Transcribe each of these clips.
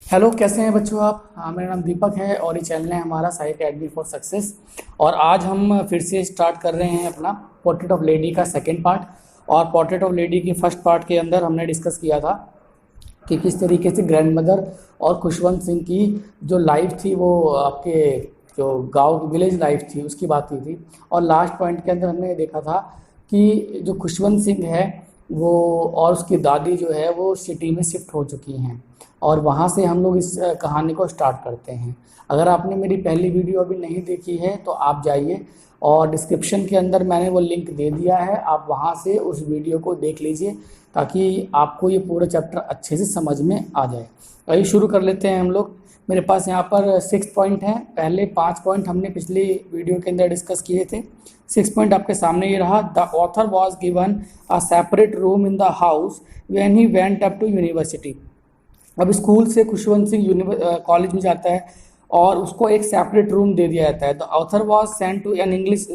Hello, कैसे हैं बच्चों आप। मेरा नाम दीपक है और ये चैनल है हमारा साई अकेडमी फॉर सक्सेस। और आज हम फिर से स्टार्ट कर रहे हैं अपना पोर्ट्रेट ऑफ लेडी का सेकंड पार्ट। और पोर्ट्रेट ऑफ लेडी के फर्स्ट पार्ट के अंदर हमने डिस्कस किया था कि किस तरीके से ग्रैंड मदर और खुशवंत सिंह की जो लाइफ थी वो आपके जो गांव की विलेज लाइफ थी उसकी बात की थी। और लास्ट पॉइंट के अंदर हमने देखा था कि जो खुशवंत सिंह है वो और उसकी दादी जो है वो सिटी में शिफ्ट हो चुकी हैं। और वहाँ से हम लोग इस कहानी को स्टार्ट करते हैं। अगर आपने मेरी पहली वीडियो अभी नहीं देखी है तो आप जाइए और डिस्क्रिप्शन के अंदर मैंने वो लिंक दे दिया है, आप वहाँ से उस वीडियो को देख लीजिए ताकि आपको ये पूरा चैप्टर अच्छे से समझ में आ जाए। आइए शुरू कर लेते हैं हम लोग। मेरे पास यहाँ पर 6 पॉइंट हैं। पहले 5 पॉइंट हमने पिछली वीडियो के अंदर डिस्कस किए थे। 6 पॉइंट आपके सामने ये रहा। The author was given a separate room in the house when he went up to university. अब स्कूल से खुशवंत सिंह कॉलेज में जाता है और उसको एक सेपरेट रूम दे दिया जाता है। The author was sent to an English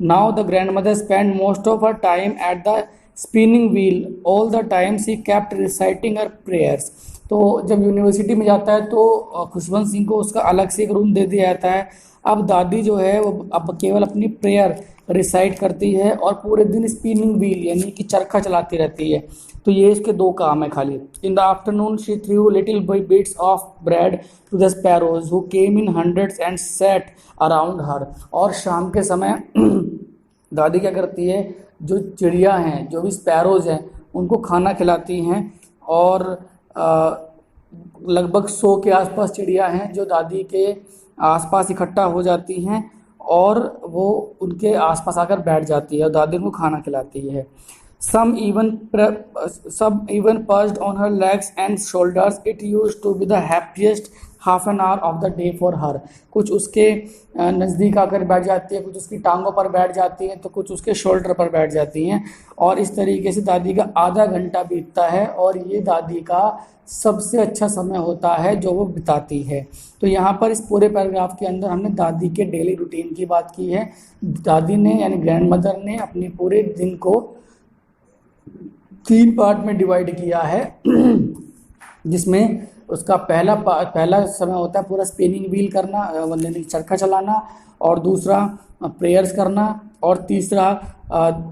now the grandmother spend most of her time at the spinning wheel all the time she kept reciting her prayers. तो जब यूनिवर्सिटी में जाता है तो खुशवंत सिंह को उसका अलग से एक रूम दे दिया जाता है। अब दादी जो है वो अब केवल अपनी प्रेयर रिसाइट करती है और पूरे दिन स्पिनिंग व्हील यानी कि चरखा चलाती रहती है। तो ये इसके 2 काम है खाली। In the afternoon she threw little bits of bread to the sparrows who came in hundreds and set around her. और शाम के समय दादी क्या करती है, जो चिड़िया हैं, जो भी स्पैरोज हैं, उनको खाना खिलाती हैं। और लगभग 100 के आसपास चिड़िया हैं जो दादी के आसपास इकट्ठा हो जाती हैं और वो उनके आसपास आकर बैठ जाती है और दादी उनको खाना खिलाती है। Some even perched on her legs and shoulders. It used to be the happiest half an hour of the day for her. कुछ उसके नज़दीक आकर बैठ जाती है, कुछ उसकी टांगों पर बैठ जाती हैं, तो कुछ उसके शोल्डर पर बैठ जाती हैं। और इस तरीके से दादी का आधा घंटा बीतता है और ये दादी का सबसे अच्छा समय होता है जो वो बिताती है। तो यहाँ पर इस पूरे पैराग्राफ के अंदर हमने दादी के डेली रूटीन की बात की है। दादी ने यानी ग्रैंड मदर ने अपने पूरे दिन को 3 पार्ट में डिवाइड किया है जिसमें उसका पहला समय होता है पूरा स्पिनिंग व्हील करना, यानी चरखा चलाना, और दूसरा प्रेयर्स करना, और तीसरा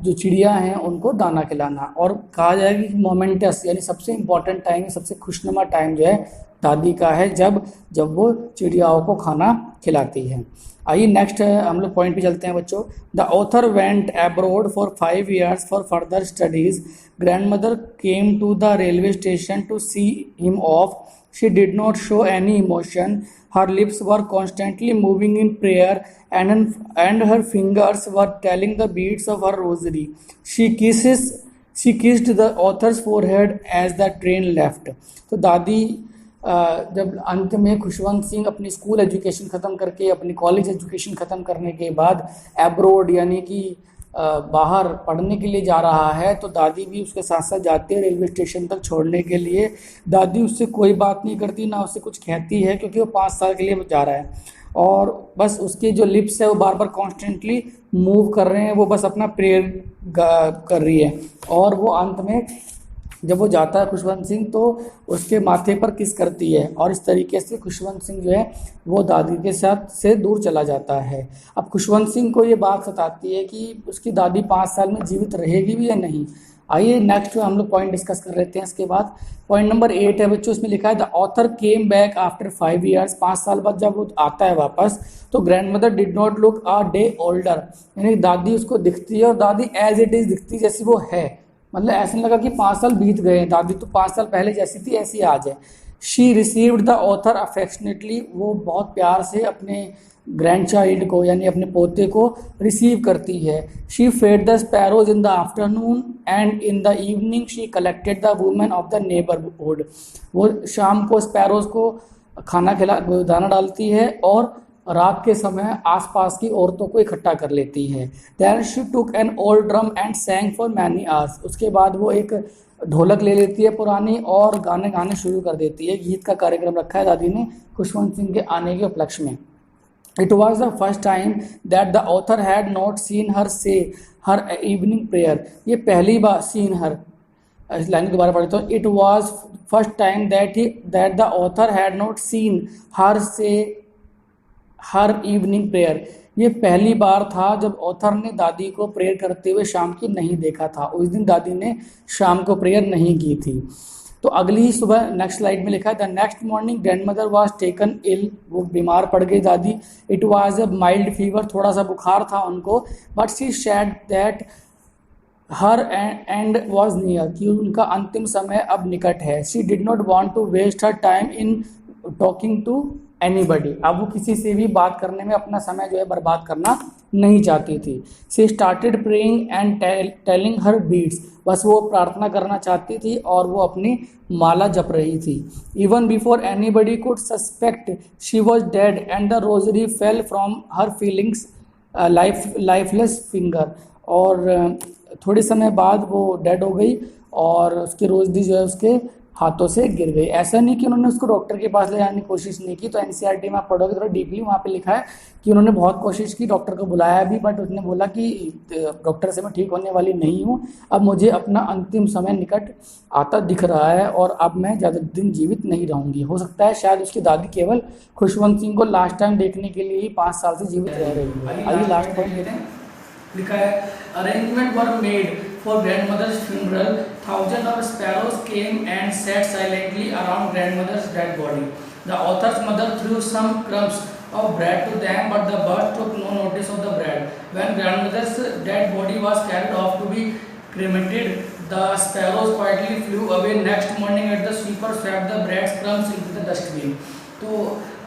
जो चिड़िया हैं उनको दाना खिलाना। और कहा जाए कि मोमेंटस यानी सबसे इम्पॉर्टेंट टाइम, सबसे खुशनुमा टाइम जो है दादी का है जब वो चिड़ियाओं को खाना खिलाती है। आइए नेक्स्ट हम लोग पॉइंट पे चलते हैं बच्चों। The author went abroad for 5 years for further studies. Grandmother came to the railway station to see him off. She did not show any emotion. Her lips were constantly moving in prayer and her fingers were telling the beats of her rosary. She kissed the author's forehead as the train left. तो दादी जब अंत में खुशवंत सिंह अपनी school education ख़त्म करके अपनी college education ख़त्म करने के बाद एब्रोड यानी कि बाहर पढ़ने के लिए जा रहा है, तो दादी भी उसके साथ साथ जाती है रेलवे स्टेशन तक छोड़ने के लिए। दादी उससे कोई बात नहीं करती, ना उससे कुछ कहती है, क्योंकि वो 5 साल के लिए जा रहा है और बस उसके जो लिप्स है वो बार बार कॉन्स्टेंटली मूव कर रहे हैं, वो बस अपना प्रेयर कर रही है। और वो अंत में जब वो जाता है खुशवंत सिंह तो उसके माथे पर किस करती है और इस तरीके से खुशवंत सिंह जो है वो दादी के साथ से दूर चला जाता है। अब खुशवंत सिंह को ये बात सताती है कि उसकी दादी 5 साल में जीवित रहेगी भी या नहीं। आइए नेक्स्ट हम लोग पॉइंट डिस्कस कर लेते हैं। इसके बाद पॉइंट नंबर 8 है बच्चों, इसमें लिखा है the author came back after 5 years। 5 साल बाद जब वो आता है वापस तो grand mother did not look a day older, यानी दादी उसको दिखती है और दादी एज इट इज़ दिखती जैसी वो है। मतलब ऐसा लगा कि 5 साल बीत गए हैं, दादी तो 5 साल पहले जैसी थी ऐसी आज है। She received the author affectionately, वो बहुत प्यार से अपने ग्रैंड चाइल्ड को यानी अपने पोते को रिसीव करती है। She fed the sparrows in the afternoon and in the evening she collected the women of the neighbourhood. वो शाम को स्पैरोज को खाना दाना डालती है और रात के समय आसपास की औरतों को इकट्ठा कर लेती है। Then she took an old drum and sang for many hours. उसके बाद वो एक ढोलक ले लेती है पुरानी और गाने शुरू कर देती है। गीत का कार्यक्रम रखा है दादी ने खुशवंत सिंह के आने के उपलक्ष्य में। It was the first time that the author had not seen her say her evening prayer. ये पहली बार seen her, इस लाइन को दोबारा पढ़ता हूँ। It was first time that the author had not seen हर से हर इवनिंग प्रेयर। ये पहली बार था जब ऑथर ने दादी को प्रेयर करते हुए शाम की नहीं देखा था। उस दिन दादी ने शाम को प्रेयर नहीं की थी। तो अगली ही सुबह नेक्स्ट स्लाइड में लिखा है the next morning grandmother was taken ill. वो बीमार पड़ गई दादी। It was a mild fever, थोड़ा सा बुखार था उनको। But she said that her end was near, कि उनका अंतिम समय अब निकट है। She did not want to waste her time in talking to anybody. अब वो किसी से भी बात करने में अपना समय जो है बर्बाद करना नहीं चाहती थी। She started praying and telling her beads. बस वो प्रार्थना करना चाहती थी और वो अपनी माला जप रही थी। Even before anybody could suspect she was dead and the rosary fell from her feelings lifeless finger. और थोड़े समय बाद वो डेड हो गई और उसकी रोजरी जो है उसके हाथों से गिर गई। ऐसा नहीं कि उन्होंने उसको डॉक्टर के पास ले जाने की कोशिश नहीं की। तो एनसीईआरटी में आप पढ़ोगे थोड़ा डीपली, वहाँ पे लिखा है कि उन्होंने बहुत कोशिश की, डॉक्टर को बुलाया भी, बट उसने बोला कि डॉक्टर से मैं ठीक होने वाली नहीं हूँ, अब मुझे अपना अंतिम समय निकट आता दिख रहा है और अब मैं ज़्यादा दिन जीवित नहीं रहूँगी। हो सकता है शायद उसकी दादी केवल खुशवंत सिंह को लास्ट टाइम देखने के लिए ही 5 साल से जीवित रह रही है। आइए लास्ट पॉइंट लेते हैं। लिखा है arrangement were made for grandmother's funeral, thousand of sparrows came and sat silently around grandmother's dead body. The author's mother threw some crumbs of bread to them, but the birds took no notice of the bread. When grandmother's dead body was carried off to be cremated, the sparrows quietly flew away. Next morning at the sweeper swept the bread crumbs into the dustbin. तो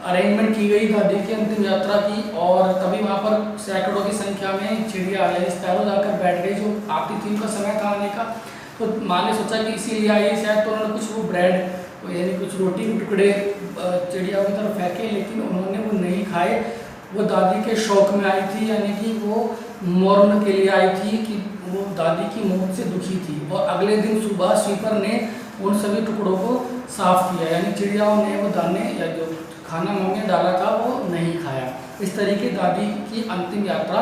arrangement की गई दादी की अंतिम यात्रा की और तभी वहाँ पर सैकड़ों की संख्या में चिड़िया यानी स्पैरोज आकर बैठ गई जो आती थी, उनका समय था आने का। तो माँ ने सोचा कि इसीलिए आई शायद, तो उन्होंने कुछ वो ब्रेड यानी कुछ रोटी के टुकड़े चिड़िया की तरफ फेंके, लेकिन उन्होंने वो नहीं खाए। वो दादी के शौक में आई थी, यानी कि वो मौन के लिए आई थी कि वो दादी की मौत से दुखी थी। और अगले दिन सुबह स्वीपर ने उन सभी टुकड़ों को साफ किया, यानी चिड़ियाओं ने वो दाने या जो खाना मम्मी डाला था वो नहीं खाया। इस तरीके दादी की अंतिम यात्रा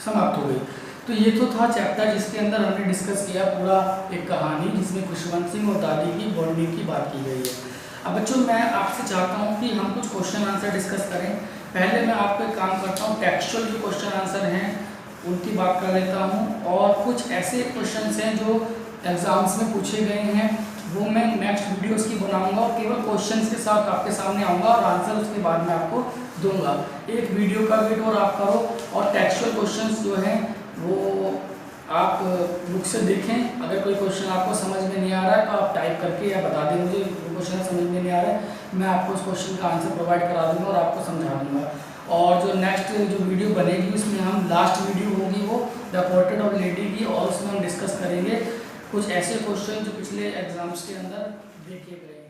समाप्त हो गई। तो ये तो था चैप्टर जिसके अंदर हमने डिस्कस किया पूरा एक कहानी जिसमें खुशवंत सिंह और दादी की बॉन्डिंग की बात की गई है। अब बच्चों मैं आपसे चाहता हूँ कि हम कुछ क्वेश्चन आंसर डिस्कस करें। पहले मैं आपको एक काम करता हूँ, टेक्सचुअल जो क्वेश्चन आंसर हैं उनकी बात कर लेता हूँ, और कुछ ऐसे क्वेश्चन हैं जो एग्जाम्स में पूछे गए हैं वो मैं नेक्स्ट वीडियोस की बनाऊंगा और केवल क्वेश्चंस के साथ आपके सामने आऊँगा और आंसर उसके बाद में आपको दूंगा। एक वीडियो का वेट और आप करो, और टेक्सचुअल क्वेश्चंस जो हैं वो आप बुक से देखें। अगर कोई क्वेश्चन आपको समझ में नहीं आ रहा है तो आप टाइप करके या बता दें मुझे क्वेश्चन समझ में नहीं आ रहा है, मैं आपको उस क्वेश्चन का आंसर प्रोवाइड करा दूंगा और आपको समझा दूंगा। और जो नेक्स्ट जो वीडियो बनेगी उसमें हम लास्ट वीडियो होगी वो द पोर्ट्रेट ऑफ लेडी की, और उसमें हम डिस्कस करेंगे कुछ ऐसे क्वेश्चन जो पिछले एग्जाम्स के अंदर देखे गए।